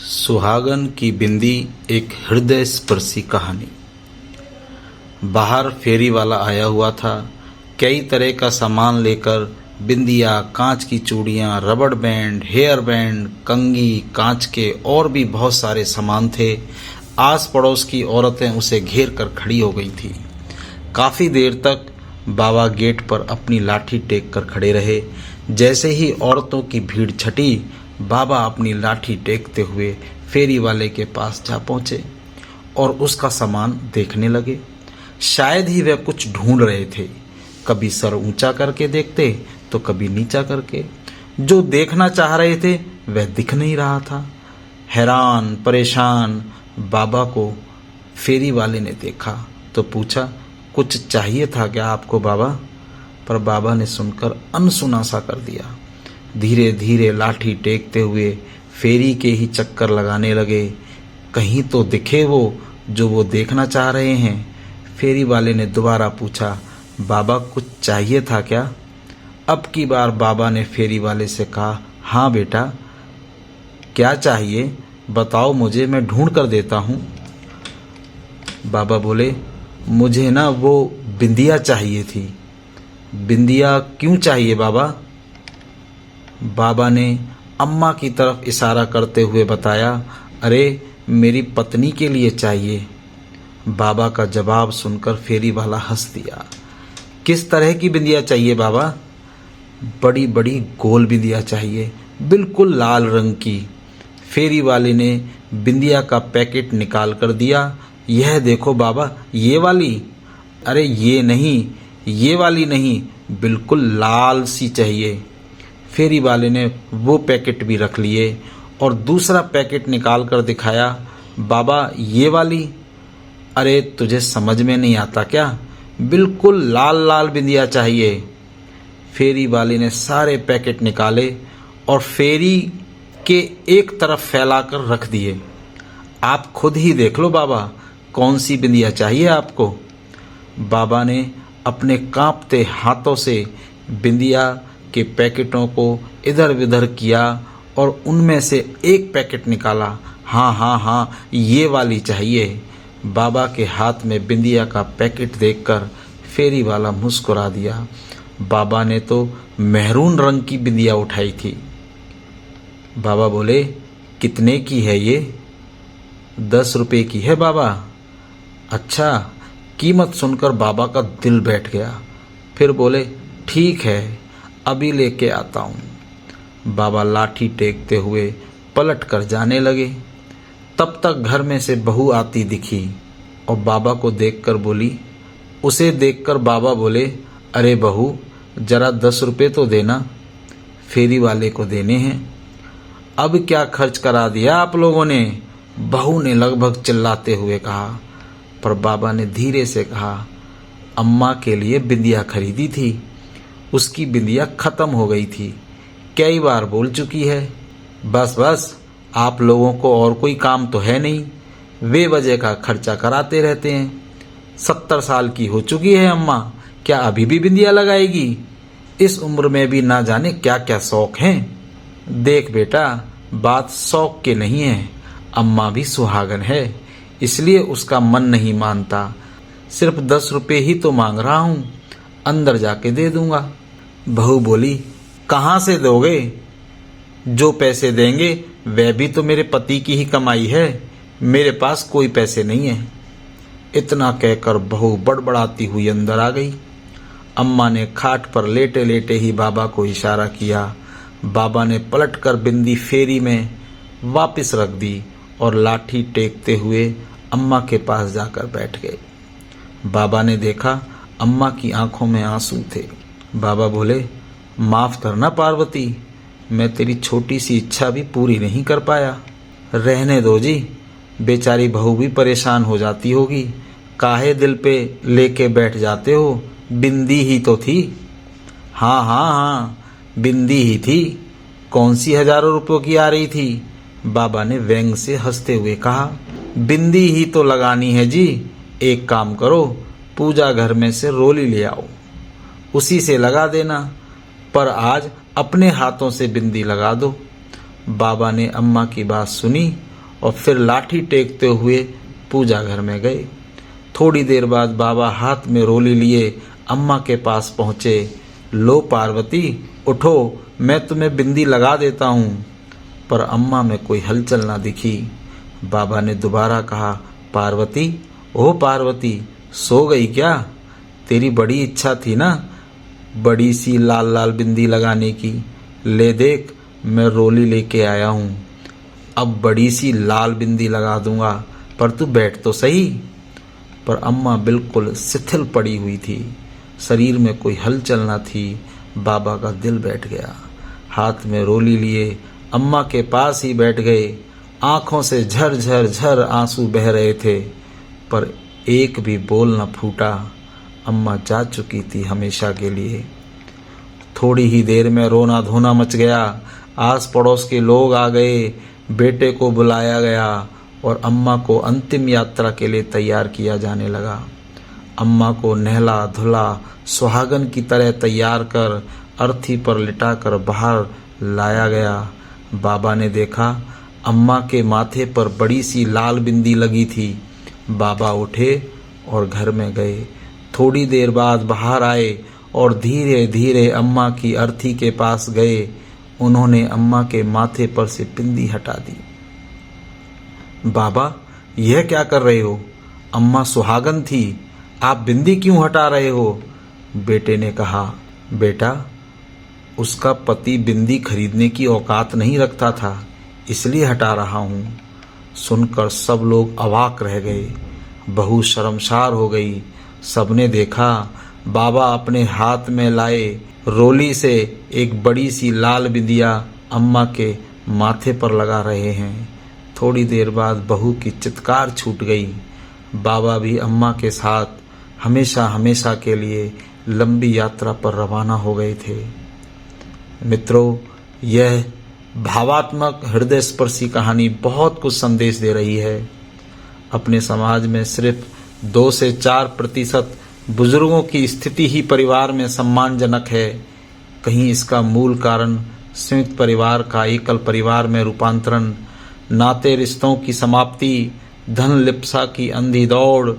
सुहागन की बिंदी एक हृदय स्पर्शी कहानी। बाहर फेरी वाला आया हुआ था। कई तरह का सामान लेकर बिंदिया, कांच की चूड़ियां, रबड़ बैंड, हेयर बैंड, कंघी, कांच के और भी बहुत सारे सामान थे। आस पड़ोस की औरतें उसे घेर कर खड़ी हो गई थी। काफी देर तक बाबा गेट पर अपनी लाठी टेक कर खड़े रहे। जैसे ही औरतों की भीड़ छटी, बाबा अपनी लाठी टेकते हुए फेरी वाले के पास जा पहुंचे और उसका सामान देखने लगे। शायद ही वे कुछ ढूंढ रहे थे। कभी सर ऊंचा करके देखते तो कभी नीचा करके। जो देखना चाह रहे थे वह दिख नहीं रहा था। हैरान परेशान बाबा को फेरी वाले ने देखा तो पूछा, कुछ चाहिए था क्या आपको बाबा? पर बाबा ने सुनकर अनसुना सा कर दिया। धीरे धीरे लाठी टेकते हुए फेरी के ही चक्कर लगाने लगे। कहीं तो दिखे वो जो वो देखना चाह रहे हैं। फेरी वाले ने दोबारा पूछा, बाबा कुछ चाहिए था क्या? अब की बार बाबा ने फेरी वाले से कहा, हाँ बेटा, क्या चाहिए बताओ मुझे, मैं ढूंढ कर देता हूँ। बाबा बोले, मुझे ना वो बिंदिया चाहिए थी। बिंदिया क्यों चाहिए बाबा? बाबा ने अम्मा की तरफ इशारा करते हुए बताया, अरे मेरी पत्नी के लिए चाहिए। बाबा का जवाब सुनकर फेरी वाला हंस दिया। किस तरह की बिंदिया चाहिए बाबा? बड़ी बड़ी गोल बिंदिया चाहिए, बिल्कुल लाल रंग की। फेरी वाले ने बिंदिया का पैकेट निकाल कर दिया। यह देखो बाबा, ये वाली। अरे ये नहीं, ये वाली नहीं, बिल्कुल लाल सी चाहिए। फेरी वाले ने वो पैकेट भी रख लिए और दूसरा पैकेट निकाल कर दिखाया, बाबा ये वाली। अरे तुझे समझ में नहीं आता क्या? बिल्कुल लाल लाल बिंदिया चाहिए। फेरी वाले ने सारे पैकेट निकाले और फेरी के एक तरफ फैलाकर रख दिए। आप खुद ही देख लो बाबा, कौन सी बिंदिया चाहिए आपको? बाबा ने अपने कांपते हाथों से बिंदिया के पैकेटों को इधर उधर किया और उनमें से एक पैकेट निकाला। हाँ हाँ हाँ, ये वाली चाहिए। बाबा के हाथ में बिंदिया का पैकेट देखकर फेरी वाला मुस्कुरा दिया। बाबा ने तो मेहरून रंग की बिंदिया उठाई थी। बाबा बोले, कितने की है ये? 10 रुपए की है बाबा। अच्छा। कीमत सुनकर बाबा का दिल बैठ गया। फिर बोले, ठीक है, अभी लेके आता हूँ। बाबा लाठी टेकते हुए पलट कर जाने लगे। तब तक घर में से बहू आती दिखी और बाबा को देखकर बोली। उसे देखकर बाबा बोले, अरे बहू, जरा 10 रुपए तो देना, फेरी वाले को देने हैं। अब क्या खर्च करा दिया आप लोगों ने? बहू ने लगभग चिल्लाते हुए कहा। पर बाबा ने धीरे से कहा, अम्मा के लिए बिंदिया खरीदी थी, उसकी बिंदिया खत्म हो गई थी, कई बार बोल चुकी है। बस बस, आप लोगों को और कोई काम तो है नहीं, वे वजह का खर्चा कराते रहते हैं। 70 साल की हो चुकी है अम्मा, क्या अभी भी बिंदिया लगाएगी? इस उम्र में भी ना जाने क्या क्या शौक हैं। देख बेटा, बात शौक के नहीं है, अम्मा भी सुहागन है, इसलिए उसका मन नहीं मानता। सिर्फ 10 रुपए ही तो मांग रहा हूँ, अंदर जाके दे दूंगा। बहू बोली, कहाँ से दोगे? जो पैसे देंगे वह भी तो मेरे पति की ही कमाई है, मेरे पास कोई पैसे नहीं है। इतना कहकर बहू बड़बड़ाती हुई अंदर आ गई। अम्मा ने खाट पर लेटे लेटे ही बाबा को इशारा किया। बाबा ने पलटकर बिंदी फेरी में वापस रख दी और लाठी टेकते हुए अम्मा के पास जाकर बैठ गए। बाबा ने देखा अम्मा की आंखों में आंसू थे। बाबा बोले, माफ करना पार्वती, मैं तेरी छोटी सी इच्छा भी पूरी नहीं कर पाया। रहने दो जी, बेचारी बहू भी परेशान हो जाती होगी, काहे दिल पे लेके बैठ जाते हो, बिंदी ही तो थी। हाँ हाँ हाँ, बिंदी ही थी, कौन सी हजारों रुपयों की आ रही थी? बाबा ने व्यंग से हंसते हुए कहा, बिंदी ही तो लगानी है जी। एक काम करो, पूजा घर में से रोली ले आओ, उसी से लगा देना, पर आज अपने हाथों से बिंदी लगा दो। बाबा ने अम्मा की बात सुनी और फिर लाठी टेकते हुए पूजा घर में गए। थोड़ी देर बाद बाबा हाथ में रोली लिए अम्मा के पास पहुँचे। लो पार्वती, उठो, मैं तुम्हें बिंदी लगा देता हूँ। पर अम्मा में कोई हलचल ना दिखी। बाबा ने दोबारा कहा, पार्वती, ओ पार्वती, सो गई क्या? तेरी बड़ी इच्छा थी ना बड़ी सी लाल लाल बिंदी लगाने की। ले देख, मैं रोली लेके आया हूँ। अब बड़ी सी लाल बिंदी लगा दूंगा, पर तू बैठ तो सही। पर अम्मा बिल्कुल शिथिल पड़ी हुई थी, शरीर में कोई हलचल न थी। बाबा का दिल बैठ गया। हाथ में रोली लिए अम्मा के पास ही बैठ गए। आंखों से झर झर झर आंसू बह रहे थे, पर एक भी बोल न फूटा। अम्मा जा चुकी थी हमेशा के लिए। थोड़ी ही देर में रोना धोना मच गया। आस पड़ोस के लोग आ गए। बेटे को बुलाया गया और अम्मा को अंतिम यात्रा के लिए तैयार किया जाने लगा। अम्मा को नहला धुला सुहागन की तरह तैयार कर अर्थी पर लिटाकर बाहर लाया गया। बाबा ने देखा अम्मा के माथे पर बड़ी सी लाल बिंदी लगी थी। बाबा उठे और घर में गए। थोड़ी देर बाद बाहर आए और धीरे धीरे अम्मा की अर्थी के पास गए। उन्होंने अम्मा के माथे पर से बिंदी हटा दी। बाबा, यह क्या कर रहे हो? अम्मा सुहागन थी, आप बिंदी क्यों हटा रहे हो? बेटे ने कहा, बेटा, उसका पति बिंदी खरीदने की औकात नहीं रखता था, इसलिए हटा रहा हूँ। सुनकर सब लोग अवाक रह गए। बहू शर्मसार हो गई। सबने देखा बाबा अपने हाथ में लाए रोली से एक बड़ी सी लाल बिंदिया अम्मा के माथे पर लगा रहे हैं। थोड़ी देर बाद बहू की चित्कार छूट गई। बाबा भी अम्मा के साथ हमेशा हमेशा के लिए लंबी यात्रा पर रवाना हो गए थे। मित्रों, यह भावात्मक हृदय स्पर्शी कहानी बहुत कुछ संदेश दे रही है। अपने समाज में सिर्फ 2 से 4% बुजुर्गों की स्थिति ही परिवार में सम्मानजनक है। कहीं इसका मूल कारण संयुक्त परिवार का एकल परिवार में रूपांतरण, नाते रिश्तों की समाप्ति, धन लिप्सा की अंधी दौड़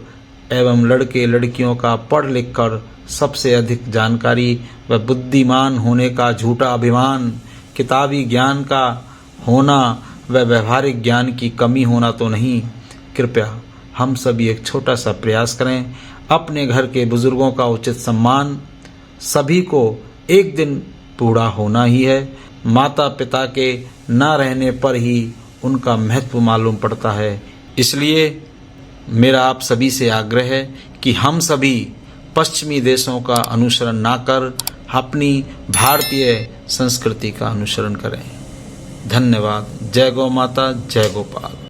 एवं लड़के लड़कियों का पढ़ लिख कर सबसे अधिक जानकारी व बुद्धिमान होने का झूठा अभिमान, किताबी ज्ञान का होना व व्यवहारिक ज्ञान की कमी होना तो नहीं। कृपया हम सभी एक छोटा सा प्रयास करें। अपने घर के बुजुर्गों का उचित सम्मान सभी को एक दिन पूरा होना ही है। माता पिता के न रहने पर ही उनका महत्व मालूम पड़ता है। इसलिए मेरा आप सभी से आग्रह है कि हम सभी पश्चिमी देशों का अनुसरण ना कर अपनी भारतीय संस्कृति का अनुसरण करें। धन्यवाद। जय गौ माता, जय गोपाल।